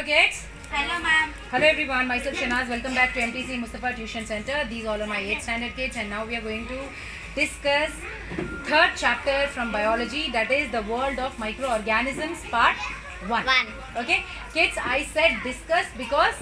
Hello kids. Hello ma'am. Hello everyone. Myself Shanaz. Welcome back to MTC Mustafa Tuition Center. These all are my 8th standard kids, and now we are going to discuss third chapter from biology, that is the world of microorganisms part 1. Okay kids, I said discuss because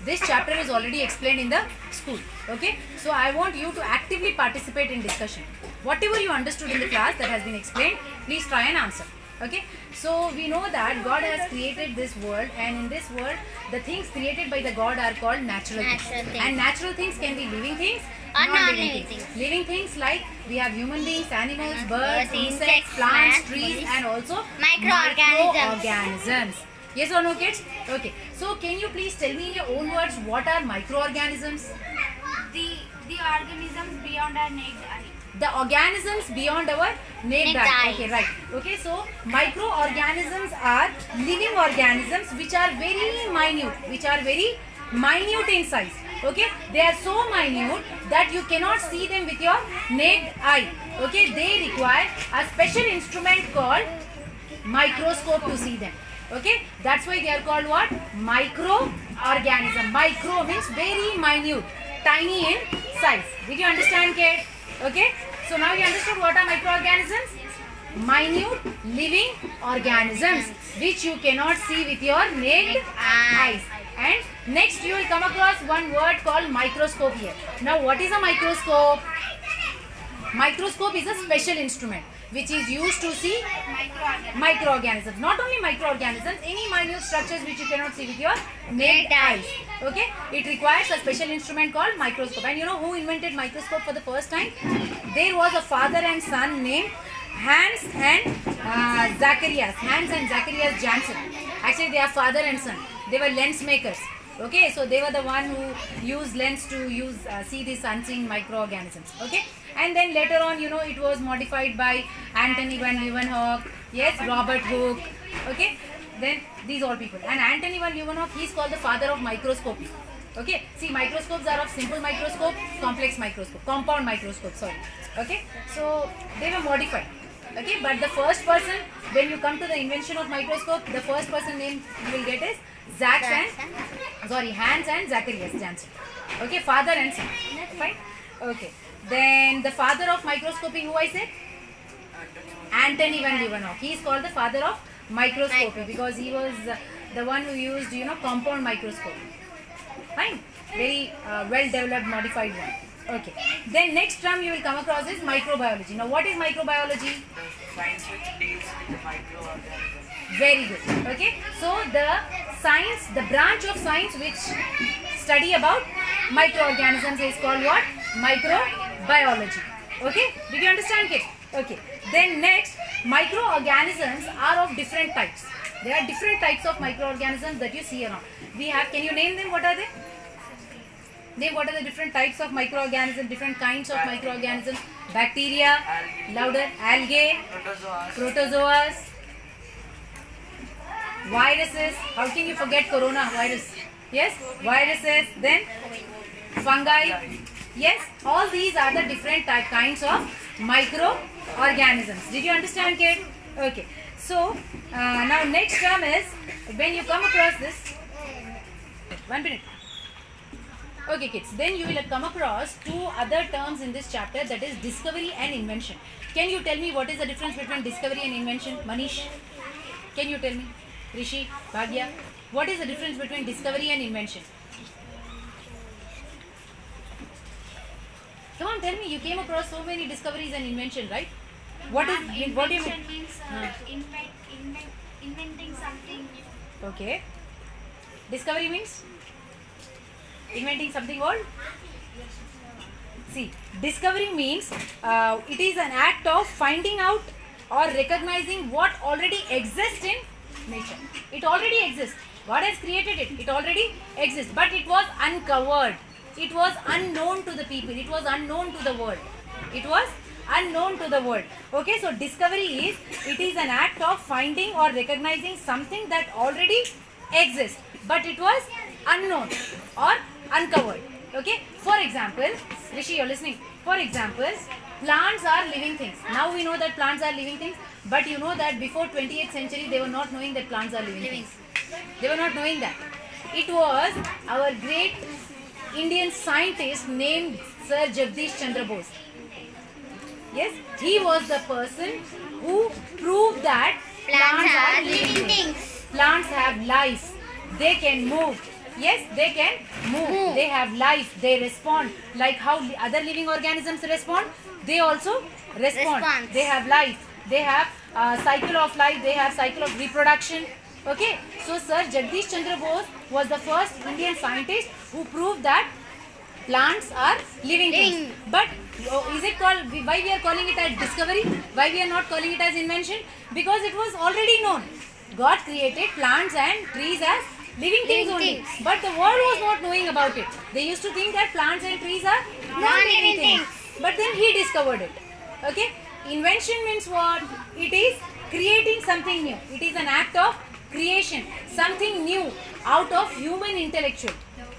this chapter is already explained in the school. Okay, so I want you to actively participate in discussion. Whatever you understood in the class that has been explained, please try and answer. Okay, so we know that God has created this world, and in this world the things created by the God are called natural things. And natural things can be living things or non-living things. Living things like we have human beings, animals, birds, insects, plants, trees, and also microorganisms. Yes or no kids? Okay, so can you please tell me in your own words what are microorganisms? The organisms beyond our naked eye. The organisms beyond our naked eye. Okay, right. Okay, so microorganisms are living organisms which are very minute in size. Okay, they are so minute that you cannot see them with your naked eye. Okay, they require a special instrument called microscope to see them. Okay, that's why they are called what? Microorganism. Micro means very minute, tiny in size. Did you understand, kid? Okay, so now you understood what are microorganisms? Minute living organisms which you cannot see with your naked eyes. And next you will come across one word called microscope here. Now what is a microscope? Microscope is a special instrument which is used to see microorganisms. Not only microorganisms, any minute structures which you cannot see with your naked eyes. Okay, it requires a special instrument called microscope. And you know who invented microscope for the first time? There was a father and son named Hans and Zacharias. Hans and Zacharias Janssen. Actually, they are father and son. They were lens makers. Okay, so they were the one who used lens to see these unseen microorganisms. Okay, and then later on, you know, it was modified by Antony van Leeuwenhoek, yes, Robert Hooke. Okay, then these all people. And Antony van Leeuwenhoek, he is called the father of microscopy. Okay, see, microscopes are of simple microscope, complex microscope, compound microscope, sorry. Okay, so they were modified. Okay, but the first person, when you come to the invention of microscope, the first person name you will get is Hans and Zacharias Janssen. Okay, father and son. Fine. Okay. Then the father of microscopy, who I said? Antony van Leeuwenhoek. He is called the father of microscopy because he was the one who used, you know, compound microscope. Fine. Very well developed, modified one. Okay. Then next term you will come across is microbiology. Now what is microbiology? Science which deals with the microorganisms. Very good. Okay. So the science, the branch of science which study about microorganisms is called what? Microbiology. Okay. Did you understand, kid? Okay. Then next, microorganisms are of different types. There are different types of microorganisms that you see around. We have, can you name them? What are they? Name what are the different types of microorganisms, different kinds of microorganisms. Bacteria, louder, algae, protozoas, viruses. How can you forget coronavirus? Yes, viruses. Then fungi. Yes, all these are the different kinds of microorganisms. Did you understand, kid? Okay. So now next term is when you come across this. 1 minute. Okay kids, then you will come across two other terms in this chapter, that is discovery and invention. Can you tell me what is the difference between discovery and invention? Manish, can you tell me? Rishi, Bhagya, what is the difference between discovery and invention? Come on, tell me, you came across so many discoveries and invention, right? What do you mean? Invention means inventing something new. Okay. Discovery means? Inventing something old? See, discovery means it is an act of finding out or recognizing what already exists in nature. It already exists. God has created it. It already exists. But it was uncovered. It was unknown to the people. It was unknown to the world. It was unknown to the world. Okay, so discovery is, it is an act of finding or recognizing something that already exists, but it was unknown or uncovered. Okay, for example, Rishi, you're listening. For example, plants are living things. Now we know that plants are living things, but you know that before 20th century they were not knowing that plants are living things. They were not knowing that. It was our great Indian scientist named Sir Jagdish Chandra Bose. Yes, he was the person who proved that Plants are living living things. Plants have life. They can move. Yes, they can move. They have life. They respond. Like how other living organisms respond, they also respond. Response. They have life. They have cycle of life. They have cycle of reproduction. Okay. So Sir Jagdish Chandra Bose was the first Indian scientist who proved that plants are living things. Living. But is it called, why we are calling it as discovery? Why we are not calling it as invention? Because it was already known. God created plants and trees as living things Living only. things. But the world was not knowing about it. They used to think that plants and trees are non-living Non-living things. But then he discovered it. Okay? Invention means what? It is creating something new. It is an act of creation. Something new out of human intellectual.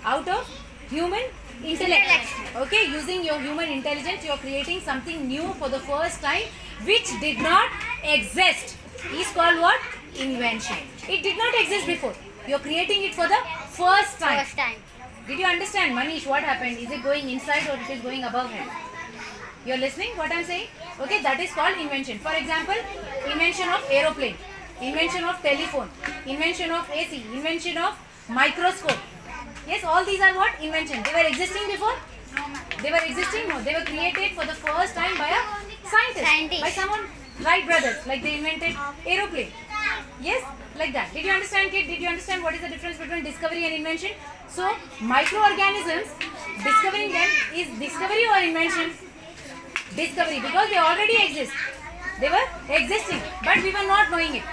Out of human intellect. Okay? Using your human intelligence, you are creating something new for the first time which did not exist. Is called what? Invention. It did not exist before. You are creating it for the first time. First time. Did you understand, Manish, what happened? Is it going inside or it is going above head? You are listening what I am saying? Okay, that is called invention. For example, invention of aeroplane, invention of telephone, invention of AC, invention of microscope. Yes, all these are what? Invention. They were existing before? They were existing? No. They were created for the first time by a scientist. By someone, Wright brothers, like they invented aeroplane. Yes, like that. Did you understand, kid? Did you understand what is the difference between discovery and invention? So, microorganisms, discovering them is discovery or invention? Discovery, because they already exist. They were existing, but we were not knowing it.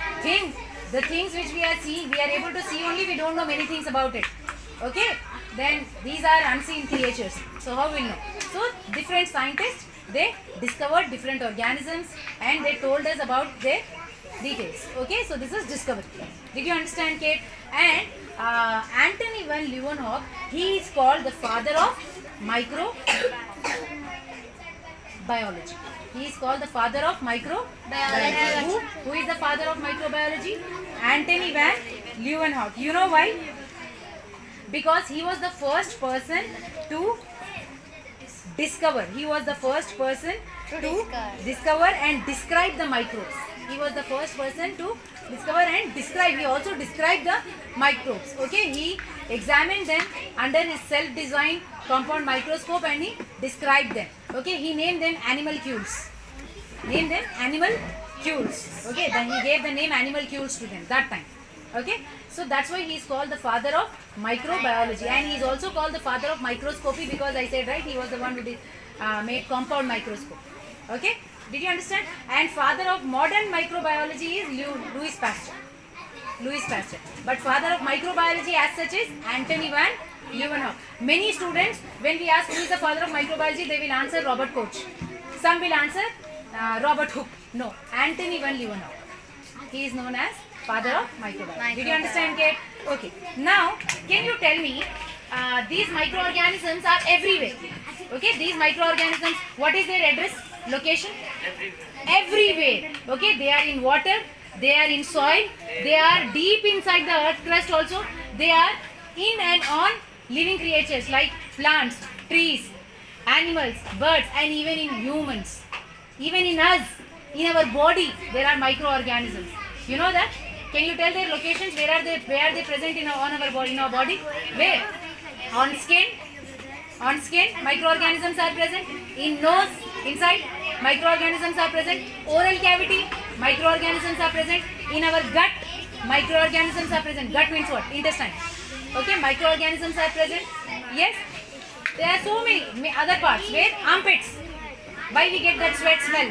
The things which we are seeing, we are able to see only, we don't know many things about it. Okay? Then these are unseen creatures. So how will know? So different scientists, they discovered different organisms and they told us about their details. Okay? So this is discovery. Did you understand, Kate? And Anthony van Leeuwenhoek, he is called the father of microbiology. He is called the father of microbiology. Who is the father of microbiology? Anthony van Leeuwenhoek. You know why? Because he was the first person to discover. He was the first person to discover and describe the microbes. He was the first person to discover and describe. He also described the microbes. Okay, he examined them under his self-designed compound microscope and he described them. Okay, he named them animalcules. Named them animalcules. Okay, then he gave the name animalcules to them that time. Okay, so that's why he is called the father of microbiology, and he is also called the father of microscopy because I said right, he was the one who did made compound microscope. Okay, did you understand? And father of modern microbiology is Louis Pasteur. Louis Pasteur. But father of microbiology as such is Anthony van Leeuwenhoek. Many students, when we ask who is the father of microbiology, they will answer Robert Koch. Some will answer Robert Hooke. No, Anthony van Leeuwenhoek. He is known as father of microbiology. Did you understand, Kate? Okay. Now, can you tell me, these microorganisms are everywhere. Okay, these microorganisms, what is their address, location? Everywhere. Okay, they are in water, they are in soil, they are deep inside the earth crust also. They are in and on living creatures like plants, trees, animals, birds, and even in humans. Even in us, in our body, there are microorganisms. You know that? Can you tell their locations? Where are they present on our body? In our body? Where? On skin. On skin, microorganisms are present. In nose, inside, microorganisms are present. Oral cavity, microorganisms are present. In our gut, microorganisms are present. Gut means what? Intestine. Okay, microorganisms are present. Yes. There are so many other parts. Where? Armpits. Why we get that sweat smell?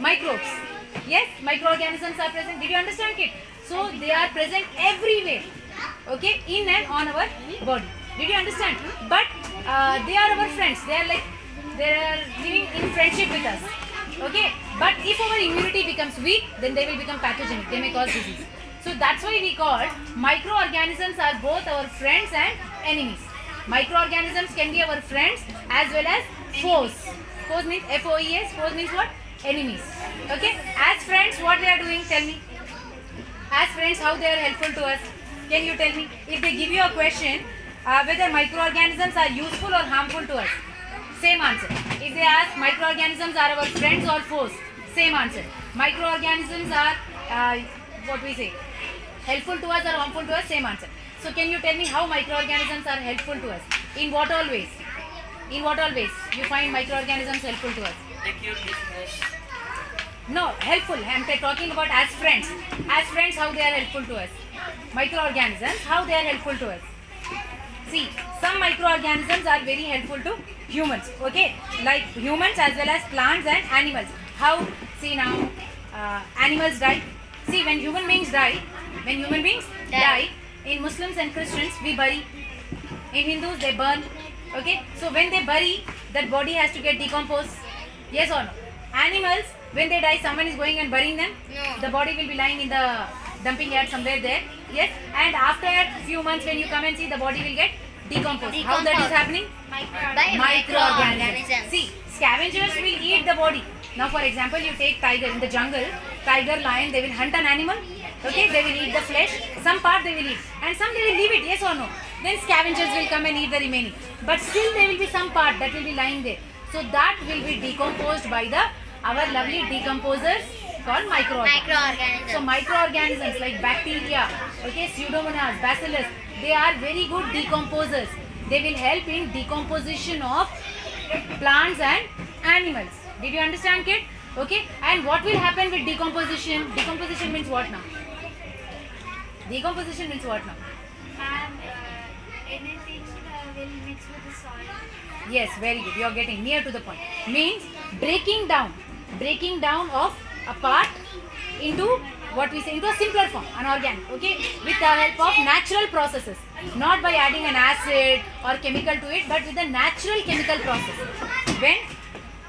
Microbes. Yes, microorganisms are present. Did you understand, kid? So they are present everywhere. Okay, in and on our body. Did you understand? But they are our friends. They are living in friendship with us. Okay, but if our immunity becomes weak, then they will become pathogenic. They may cause disease. So that's why we call microorganisms are both our friends and enemies. Microorganisms can be our friends as well as foes. Foes means F-O-E-S. Foes means what? Enemies. Okay. As friends, what they are doing? Tell me. As friends, how they are helpful to us? Can you tell me if they give you a question whether microorganisms are useful or harmful to us? Same answer. If they ask microorganisms are our friends or foes, same answer. Microorganisms are what we say, helpful to us or harmful to us, same answer. So can you tell me how microorganisms are helpful to us? In what all ways? In what all ways you find microorganisms helpful to us? They cure diseases. No, helpful. I'm talking about as friends. As friends, how they are helpful to us. Microorganisms, how they are helpful to us. See, some microorganisms are very helpful to humans. Okay, like humans as well as plants and animals. How? See now, animals die. See, when human beings die, in Muslims and Christians we bury. In Hindus they burn. Okay, so when they bury, that body has to get decomposed. Yes or no? Animals, when they die, someone is going and burying them. No. The body will be lying in the dumping yard somewhere there. Yes, and after a few months, when you come and see, the body will get decomposed. How that is happening? By Microorganisms. See, scavengers will eat the body. Now, for example, you take tiger in the jungle. Tiger, lion, they will hunt an animal. Okay, they will eat the flesh. Some part they will eat, and some they will leave it. Yes or no? Then scavengers will come and eat the remaining. But still, there will be some part that will be lying there. So that will be decomposed by our lovely decomposers called microorganisms. So microorganisms like bacteria, okay, Pseudomonas, Bacillus, they are very good decomposers. They will help in decomposition of plants and animals. Did you understand, kid? Okay. And what will happen with decomposition? Decomposition means what now? Decomposition means what now? Anything will mix with the soil. Yes, very good. You are getting near to the point. Means breaking down of a part into what we say, into a simpler form, an organic, okay, with the help of natural processes, not by adding an acid or chemical to it, but with the natural chemical process. When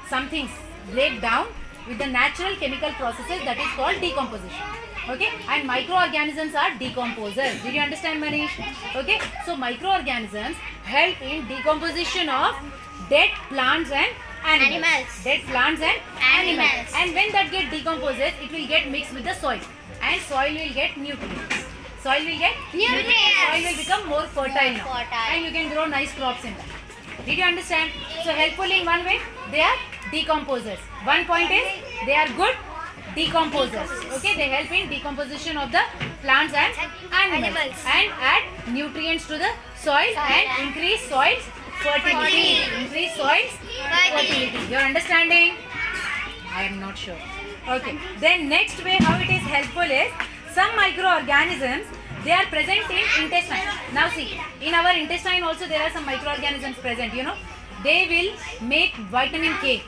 some things break down with the natural chemical processes, that is called decomposition. Okay, and microorganisms are decomposers. Did you understand, Manish? Okay, so microorganisms help in decomposition of dead plants and animals. Dead plants and animals. And when that get decomposes, it will get mixed with the soil, and soil will get nutrients. Soil will get nutrients. Soil will become more fertile now, and you can grow nice crops in that. Did you understand? So helpful in one way, they are decomposers. One point is they are good decomposers. Okay, they help in decomposition of the plants and animals and add nutrients to the soil and increase soil's fertility. Increase soil's fertility. You're understanding? I am not sure. Okay. Then next way how it is helpful is some microorganisms, they are present in intestine. Now see, in our intestine also there are some microorganisms present, you know. They will make vitamin K.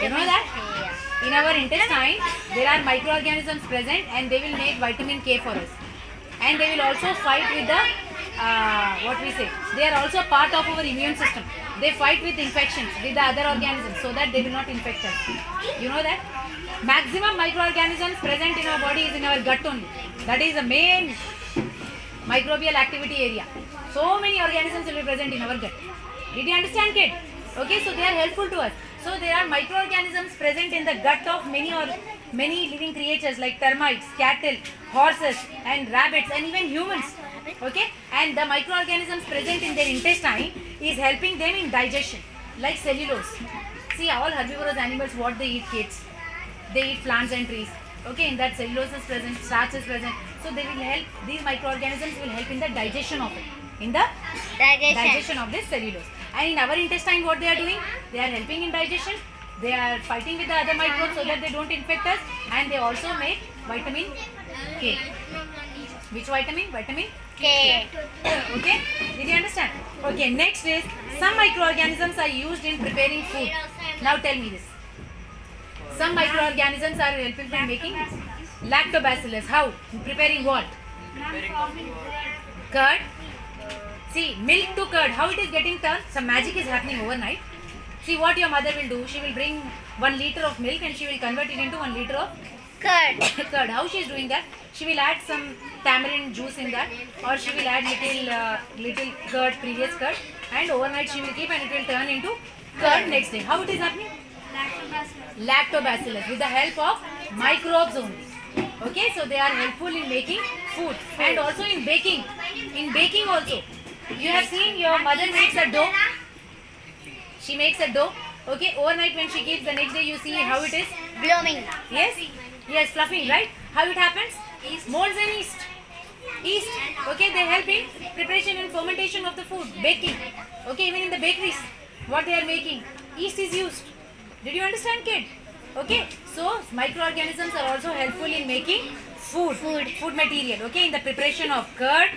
You know that? In our intestine, there are microorganisms present and they will make vitamin K for us. And they will also fight with the, what we say, they are also part of our immune system. They fight with infections with the other organisms so that they will not infect us. You know that? Maximum microorganisms present in our body is in our gut only. That is the main microbial activity area. So many organisms will be present in our gut. Did you understand, kid? Okay, so they are helpful to us. So there are microorganisms present in the gut of many living creatures like termites, cattle, horses and rabbits and even humans. Okay, and the microorganisms present in their intestine is helping them in digestion, like cellulose. See, all herbivorous animals, what they eat, kids? They eat plants and trees. Okay, in that cellulose is present, starch is present. So they will help, these microorganisms will help in the digestion of it. In the digestion of this cellulose. And in our intestine, what they are doing? They are helping in digestion. They are fighting with the other microbes so that they don't infect us. And they also make vitamin K. Which vitamin? Vitamin K. Okay? Did you understand? Okay, next is some microorganisms are used in preparing food. Now tell me this. Some microorganisms are helping in making lactobacillus. How? In preparing what? Curd. See, milk to curd, how it is getting turned? Some magic is happening overnight. See what your mother will do. She will bring 1 liter of milk and she will convert it into 1 liter of curd. How she is doing that? She will add some tamarind juice in that, or she will add little curd, previous curd, and overnight she will keep and it will turn into curd next day. How it is happening? Lactobacillus with the help of microbes only. Okay, so they are helpful in making food. And also in baking. In baking also. You have seen your mother makes a dough. She makes a dough. Okay, overnight when she gives, the next day you see how it is. Blooming. Yes? Yes, fluffing, right? How it happens? Molds and yeast. Yeast. Okay, they help in preparation and fermentation of the food. Baking. Okay, even in the bakeries, what they are making, yeast is used. Did you understand, kid? Okay, so microorganisms are also helpful in making food material. Okay, in the preparation of curd,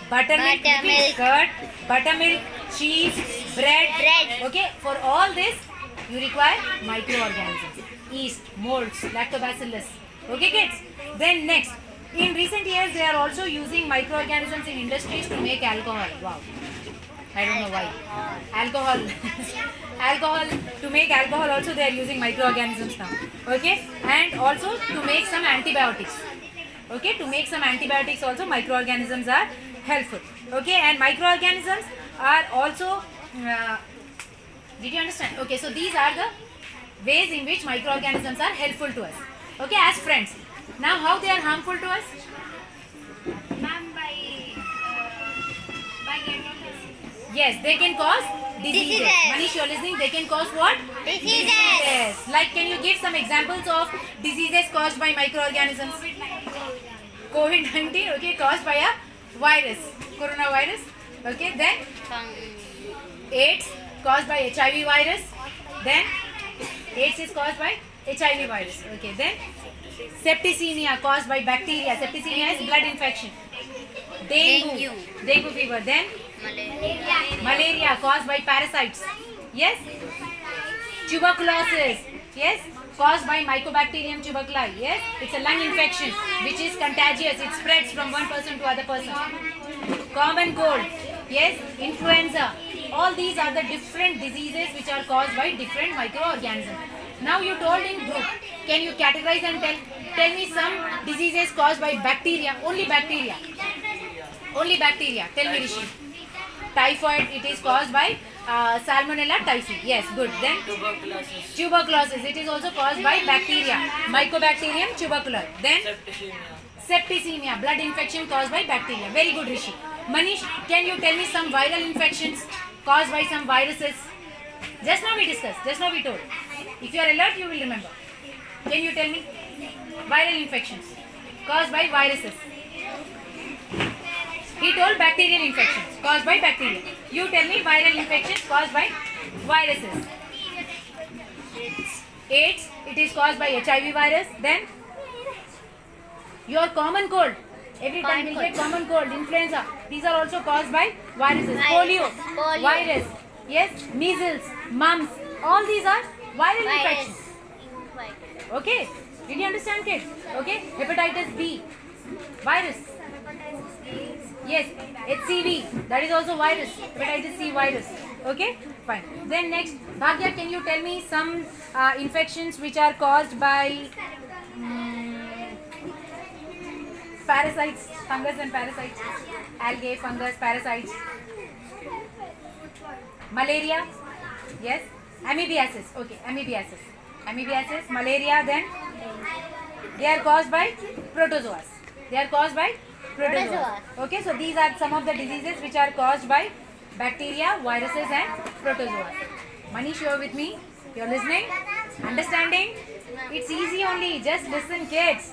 buttermilk, Buttermilk. curd, buttermilk, cheese, bread. Okay, for all this you require microorganisms, yeast, molds, lactobacillus. Okay, kids. Then next, in recent years they are also using microorganisms in industries to make alcohol. Wow. I don't know why. Alcohol. Alcohol, to make alcohol also they are using microorganisms now. Okay, and also to make some antibiotics. Okay, to make some antibiotics also microorganisms are helpful. Okay, and microorganisms are also did you understand? Okay, so these are the ways in which microorganisms are helpful to us. Okay, as friends. Now how they are harmful to us? Ma'am, by getting this. Yes, they can cause diseases. Diseases. Manish, you're listening? They can cause what? Diseases. Like, can you give some examples of diseases caused by microorganisms? COVID-19, okay, caused by a virus, coronavirus. Okay, then AIDS, caused by HIV virus. Then AIDS is caused by HIV virus. Okay, then septicemia, caused by bacteria. Septicemia is blood infection. Dengue fever. Then malaria, caused by parasites. Yes. Tuberculosis. Yes. Caused by Mycobacterium tuberculosis. Yes. It's a lung infection which is contagious. It spreads from one person to other person. Common cold. Yes. Influenza. All these are the different diseases which are caused by different microorganisms. Now you told in group. Can you categorize and tell me some diseases caused by bacteria? Only bacteria. Only bacteria. Tell me, Rishi. Typhoid, it is caused by Salmonella typhi. Yes, good. Then Tuberculosis. tuberculosis, it is also caused by bacteria. Mycobacterium tuberculosis. Then septicemia, blood infection caused by bacteria. Very good, Rishi. Manish, can you tell me some viral infections caused by some viruses? Just now we discussed. Just now we told. If you are alert, you will remember. Can you tell me viral infections caused by viruses? He told bacterial infections caused by bacteria. You tell me viral infections caused by viruses. AIDS, it is caused by HIV virus. Then your common cold. Every time we get common cold, influenza. These are also caused by viruses. Polio, virus. Yes, measles, mumps. All these are viral infections. Okay. Did you understand, kids? Okay. Hepatitis B, virus. Yes, HCV, that is also virus, hepatitis C virus. Okay, fine. Then next, Bhagya, can you tell me some infections which are caused by parasites, fungus and parasites, algae, fungus, parasites, malaria, yes, amoebiasis, okay, amoebiasis, malaria, then they are caused by protozoas. Okay, so these are some of the diseases which are caused by bacteria, viruses and protozoa. Manish, you are with me? You are listening? Understanding? It's easy only. Just listen, kids.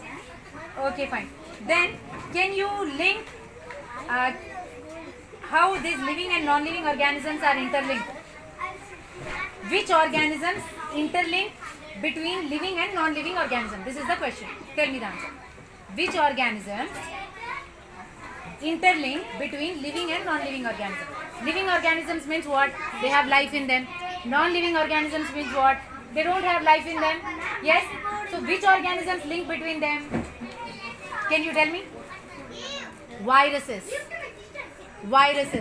Okay, fine. Then, can you link how these living and non-living organisms are interlinked? Which organisms interlink between living and non-living organisms? This is the question. Tell me the answer. Which organisms interlink between living and non-living organisms? Living organisms means what? They have life in them. Non-living organisms means what? They don't have life in them. Yes? So which organisms link between them? Can you tell me? Viruses.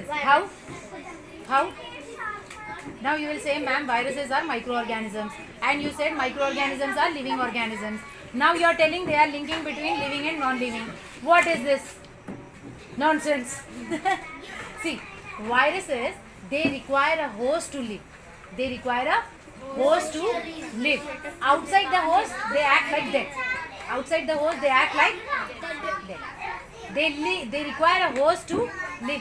How? Now you will say, ma'am, viruses are microorganisms. And you said microorganisms are living organisms. Now you are telling they are linking between living and non-living. What is this? Nonsense. See, viruses, they require a host to live. Outside the host, they act like death. They require a host to live.